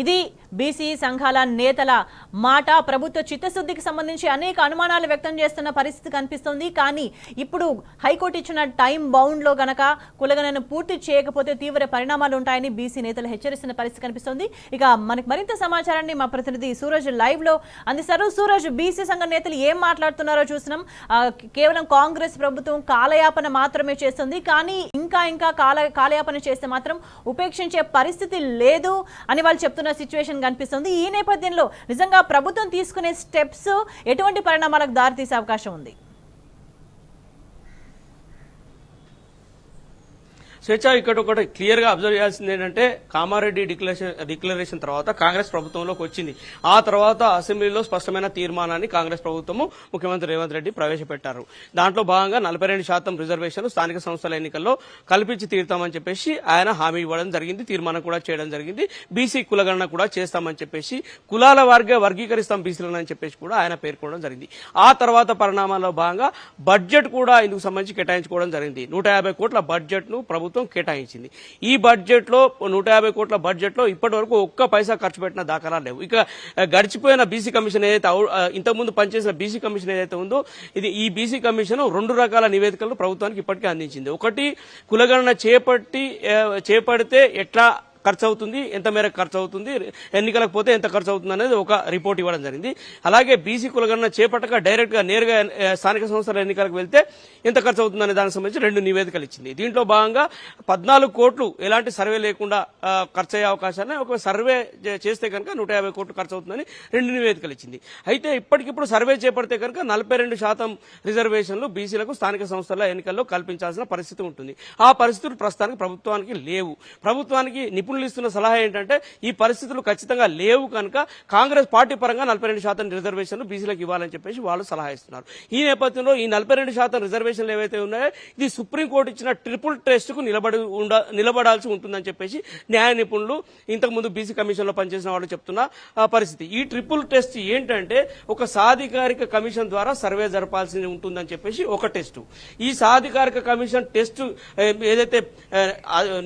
ఇది బీసీ సంఘాల నేతల మాట. ప్రభుత్వ చిత్తశుద్ధికి సంబంధించి అనేక అనుమానాలు వ్యక్తం చేస్తున్న పరిస్థితి కనిపిస్తుంది. కానీ ఇప్పుడు హైకోర్టు ఇచ్చిన టైం బౌండ్లో గనక కులగణను పూర్తి చేయకపోతే తీవ్ర పరిణామాలు ఉంటాయని బీసీ నేతలు హెచ్చరిస్తున్న పరిస్థితి కనిపిస్తుంది. ఇక మనకు మరింత సమాచారాన్ని మా ప్రతినిధి సూరజ్ లైవ్ లో అందిస్తారు. సూరజ్, బీసీ సంఘ నేతలు ఏం మాట్లాడుతున్నారో చూస్తున్నాం. కేవలం కాంగ్రెస్ ప్రభుత్వం కాలయాపన మాత్రమే చేస్తుంది, కానీ ఇంకా కాలయాపన చేస్తే మాత్రం ఉపేక్షించే పరిస్థితి లేదు అని వాళ్ళు చెప్తున్న సిచ్యువేషన్ కనిపిస్తుంది. ఈ నేపథ్యంలో నిజంగా ప్రభుత్వం తీసుకునే స్టెప్స్ ఎటువంటి పరిణామాలకు దారితీసే అవకాశం ఉంది? స్వేచ్ఛ ఇక్కడ ఒకటి క్లియర్ గా అబ్జర్వ్ చేయాల్సింది ఏంటంటే, కామారెడ్డి డిక్లరేషన్ తర్వాత కాంగ్రెస్ ప్రభుత్వంలోకి వచ్చింది. ఆ తర్వాత అసెంబ్లీలో స్పష్టమైన తీర్మానాన్ని కాంగ్రెస్ ప్రభుత్వము ముఖ్యమంత్రి రేవంత్ రెడ్డి ప్రవేశపెట్టారు. దాంట్లో భాగంగా 42% రిజర్వేషన్ స్థానిక సంస్థల ఎన్నికల్లో కల్పించి తీరుతామని చెప్పేసి ఆయన హామీ ఇవ్వడం జరిగింది, తీర్మానం కూడా చేయడం జరిగింది. బీసీ కులగణన కూడా చేస్తామని చెప్పేసి, కులాల వారిగా వర్గీకరిస్తాం బీసీలను అని చెప్పేసి కూడా ఆయన పేర్కొనడం జరిగింది. ఆ తర్వాత పరిణామాల్లో భాగంగా బడ్జెట్ కూడా ఇందుకు సంబంధించి కేటాయించుకోవడం జరిగింది. 150 కోట్ల బడ్జెట్ ను ప్రభుత్వం కేటాయించింది. ఈ బడ్జెట్ లో 150 కోట్ల బడ్జెట్ లో ఇప్పటి వరకు ఒక్క పైసా ఖర్చు పెట్టిన దాఖలాలు లేవు. ఇక గడిచిపోయిన బీసీ కమిషన్ ఏదైతే ఇంతకుముందు పనిచేసిన బీసీ కమిషన్ ఏదైతే ఉందో, ఈ బీసీ కమిషన్ 2 రకాల నివేదికలను ప్రభుత్వానికి ఇప్పటికే అందించింది. ఒకటి, కులగణన చేపడితే ఎట్లా ఖర్చు అవుతుంది, ఎంత మేరకు ఖర్చు అవుతుంది, ఎన్నికలకు పోతే ఎంత ఖర్చు అవుతుంది అనేది ఒక రిపోర్ట్ ఇవ్వడం జరిగింది. అలాగే బీసీ కులగణన చేపట్టక డైరెక్ట్ గా నేరుగా స్థానిక సంస్థల ఎన్నికలకు వెళ్తే ఎంత ఖర్చు అవుతుంది అనే దానికి సంబంధించి 2 నివేదికలు ఇచ్చింది. దీంట్లో భాగంగా 14 కోట్లు ఎలాంటి సర్వే లేకుండా ఖర్చు అయ్యే అవకాశాన్ని, ఒక సర్వే చేస్తే కనుక 150 కోట్లు ఖర్చు అవుతుందని 2 నివేదికలు ఇచ్చింది. అయితే ఇప్పటికిప్పుడు సర్వే చేపడితే కనుక 42% రిజర్వేషన్లు బీసీలకు స్థానిక సంస్థల ఎన్నికల్లో కల్పించాల్సిన పరిస్థితి ఉంటుంది. ఆ పరిస్థితులు ప్రస్తుతానికి ప్రభుత్వానికి లేవు. ప్రభుత్వానికి నిపుణులు ఇస్తున్న సలహా ఏంటంటే, ఈ పరిస్థితులు ఖచ్చితంగా లేవు కనుక కాంగ్రెస్ పార్టీ పరంగా 42% రిజర్వేషన్లు బీసీలకు ఇవ్వాలని చెప్పేసి వాళ్ళు సలహా ఇస్తున్నారు. ఈ నేపథ్యంలో ఈ 42% రిజర్వేషన్లు ఏవైతే ఉన్నాయో, ఇది సుప్రీంకోర్టు ఇచ్చిన ట్రిపుల్ టెస్ట్ కు నిలబడాల్సి ఉంటుందని చెప్పేసి న్యాయ నిపుణులు, ఇంతకుముందు బీసీ కమిషన్ లో పనిచేసిన వాళ్ళు చెప్తున్న పరిస్థితి. ఈ ట్రిపుల్ టెస్ట్ ఏంటంటే, ఒక సాధికారిక కమిషన్ ద్వారా సర్వే జరపాల్సి ఉంటుందని చెప్పేసి ఒక టెస్ట్. ఈ సాధికారిక కమిషన్ టెస్ట్ ఏదైతే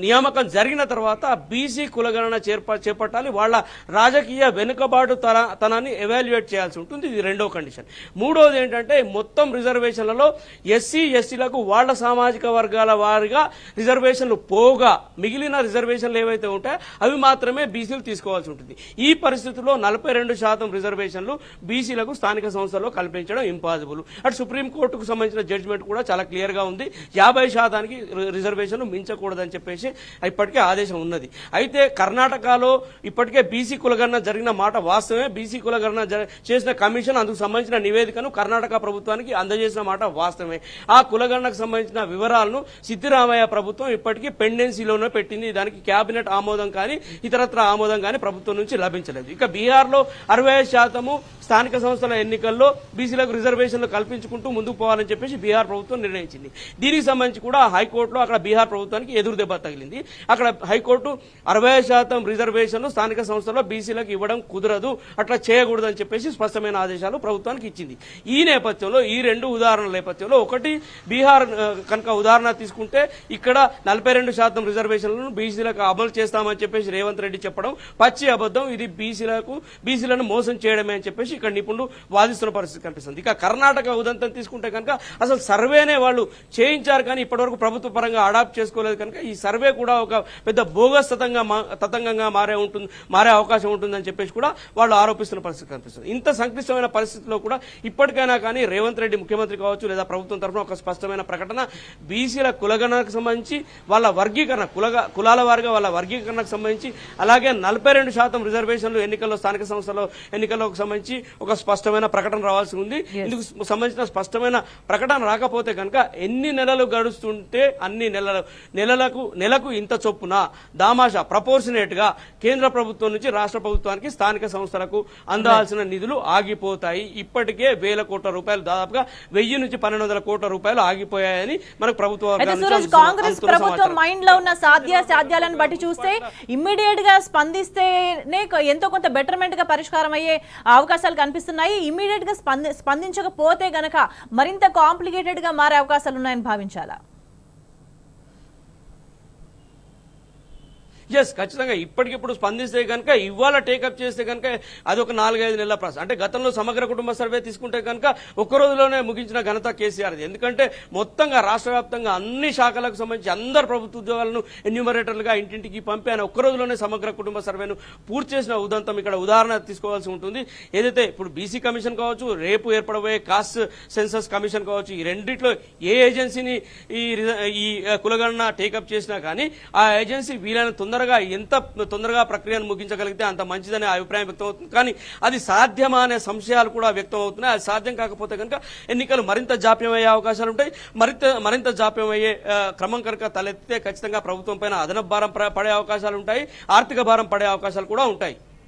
నియామకం జరిగిన తర్వాత బీసీ కులగణన చేపట్టాలి, వాళ్ళ రాజకీయ వెనుకబాటు తనాన్ని ఎవాల్యుయేట్ చేయాల్సి ఉంటుంది. ఇది 2వ కండిషన్. 3వది ఏంటంటే, మొత్తం రిజర్వేషన్లలో ఎస్సీ ఎస్టీలకు వాళ్ళ సామాజిక వర్గాల వారిగా రిజర్వేషన్లు పోగా మిగిలిన రిజర్వేషన్లు ఏవైతే ఉంటాయో అవి మాత్రమే బీసీలు తీసుకోవాల్సి ఉంటుంది. ఈ పరిస్థితుల్లో 42% రిజర్వేషన్లు బీసీలకు స్థానిక సంస్థల్లో కల్పించడం ఇంపాసిబుల్. అటు సుప్రీంకోర్టుకు సంబంధించిన జడ్జిమెంట్ కూడా చాలా క్లియర్ గా ఉంది. 50% రిజర్వేషన్లు మించకూడదని చెప్పేసి ఇప్పటికే ఆదేశం ఉన్నది. అయితే కర్ణాటకలో ఇప్పటికే బీసీ కులగణన జరిగిన మాట వాస్తవమే. బీసీ కులగణన చేసిన కమిషన్ అందుకు సంబంధించిన నివేదికను కర్ణాటక ప్రభుత్వానికి అందజేసిన మాట వాస్తవమే. ఆ కులగణనకు సంబంధించిన వివరాలను సిద్దిరామయ్య ప్రభుత్వం ఇప్పటికీ పెండెన్సీలోనే పెట్టింది. దానికి కేబినెట్ ఆమోదం కానీ ఇతరత్ర ఆమోదం కానీ ప్రభుత్వం నుంచి లభించలేదు. ఇక బీహార్లో 65% స్థానిక సంస్థల ఎన్నికల్లో బీసీలకు రిజర్వేషన్లు కల్పించుకుంటూ ముందుకు పోవాలని చెప్పేసి బీహార్ ప్రభుత్వం నిర్ణయించింది. దీనికి సంబంధించి కూడా హైకోర్టులో అక్కడ బీహార్ ప్రభుత్వానికి ఎదురు దెబ్బ తగిలింది. అక్కడ హైకోర్టు 60% రిజర్వేషన్లు స్థానిక సంస్థల్లో బీసీలకు ఇవ్వడం కుదరదు, అట్లా చేయకూడదని చెప్పేసి స్పష్టమైన ఆదేశాలు ప్రభుత్వానికి ఇచ్చింది. ఈ నేపథ్యంలో ఈ 2 ఉదాహరణల నేపథ్యంలో, ఒకటి బీహార్ కనుక ఉదాహరణ తీసుకుంటే, ఇక్కడ 42% రిజర్వేషన్లను బీసీలకు అమలు చేస్తామని చెప్పేసి రేవంత్ రెడ్డి చెప్పడం పచ్చి అబద్దం. ఇది బీసీలను మోసం చేయడమే అని చెప్పేసి ఇక్కడ నిపుణులు వాదిస్తున్న పరిస్థితి కనిపిస్తుంది. ఇక కర్ణాటక ఉదంతం తీసుకుంటే కనుక అసలు సర్వేనే వాళ్ళు చేయించారు, కానీ ఇప్పటివరకు ప్రభుత్వ పరంగా అడాప్ట్ చేసుకోలేదు కనుక ఈ సర్వే కూడా ఒక పెద్ద బోగస్ తతంగంగా మారే అవకాశం ఉంటుందని చెప్పేసి కూడా వాళ్ళు ఆరోపిస్తున్న పరిస్థితి కనిపిస్తుంది. ఇంత సంక్లిష్టమైన పరిస్థితిలో కూడా ఇప్పటికైనా కానీ రేవంత్ రెడ్డి ముఖ్యమంత్రి కావచ్చు లేదా ప్రభుత్వం తరఫున ఒక స్పష్టమైన ప్రకటన, బీసీల కులగణనకు సంబంధించి వాళ్ళ వర్గీకరణ, కులాల వారిగా వాళ్ళ వర్గీకరణకు సంబంధించి, అలాగే 42% రిజర్వేషన్లు ఎన్నికల్లో స్థానిక సంస్థల ఎన్నికలకు సంబంధించి ఒక స్పష్టమైన ప్రకటన రావాల్సి ఉంది. ఇందుకు సంబంధించిన స్పష్టమైన ప్రకటన రాకపోతే కనుక ఎన్ని నెలలు గడుస్తుంటే అన్ని నెలకు ఇంత చొప్పున దామాషా ప్రపోర్షనేట్ గా కేంద్ర ప్రభుత్వం నుంచి రాష్ట్ర ప్రభుత్వానికి స్థానిక సంస్థలకు అందాల్సిన నిధులు ఆగిపోతాయి. ఇప్పటికే 1000 కోట్ల రూపాయలు, దాదాపుగా 1000 నుంచి 1200 కోట్ల రూపాయలు ఆగిపోయాయని మనకు కాంగ్రెస్ ప్రభుత్వం మైండ్ లో ఉన్న సాధ్యాలను బట్టి చూస్తే ఇమ్మీడియట్ గా స్పందిస్తేనే ఎంతో కొంత బెటర్మెంట్ గా పరిష్కారం అయ్యే అవకాశాలు కనిపిస్తున్నాయి. ఇమ్మీడియట్ గా స్పందించకపోతే గనక మరింత కాంప్లికేటెడ్ గా మారే అవకాశాలు ఉన్నాయని భావించాలా? ఎస్, ఖచ్చితంగా ఇప్పటికిప్పుడు స్పందిస్తే కనుక ఇవాళ టేకప్ చేస్తే కనుక అది ఒక 4-5 నెలల ప్రాసెస్. అంటే గతంలో సమగ్ర కుటుంబ సర్వే తీసుకుంటే కనుక ఒక్క రోజులోనే ముగించిన ఘనత కేసీఆర్. ఎందుకంటే మొత్తంగా రాష్ట్ర వ్యాప్తంగా అన్ని శాఖలకు సంబంధించి అందరు ప్రభుత్వ ఉద్యోగాలను ఎన్యూమరేటర్లుగా ఇంటింటికి పంపి ఆయన ఒక్క రోజులోనే సమగ్ర కుటుంబ సర్వేను పూర్తి చేసిన ఉదంతం ఇక్కడ ఉదాహరణ తీసుకోవాల్సి ఉంటుంది. ఏదైతే ఇప్పుడు బీసీ కమిషన్ కావచ్చు, రేపు ఏర్పడబోయే కాస్ట్ సెన్సస్ కమిషన్ కావచ్చు, ఈ రెండిట్లో ఏ ఏజెన్సీని ఈ కులగణన టేకప్ చేసినా కానీ ఆ ఏజెన్సీ వీలైన ఎంత తొందరగా ప్రక్రియను ముగించగలిగితే అంత మంచిదనే అభిప్రాయం వ్యక్తం అవుతుంది. కానీ అది సాధ్యమా అనే సంశయాలు కూడా వ్యక్తం అవుతున్నాయి. అది సాధ్యం కాకపోతే కనుక ఎన్నికలు మరింత జాప్యం అయ్యే అవకాశాలు ఉంటాయి. మరింత జాప్యం అయ్యే క్రమం కనుక తలెత్తితే ఖచ్చితంగా ప్రభుత్వం పైన అదనపు భారం పడే అవకాశాలు ఉంటాయి, ఆర్థిక భారం పడే అవకాశాలు కూడా ఉంటాయి.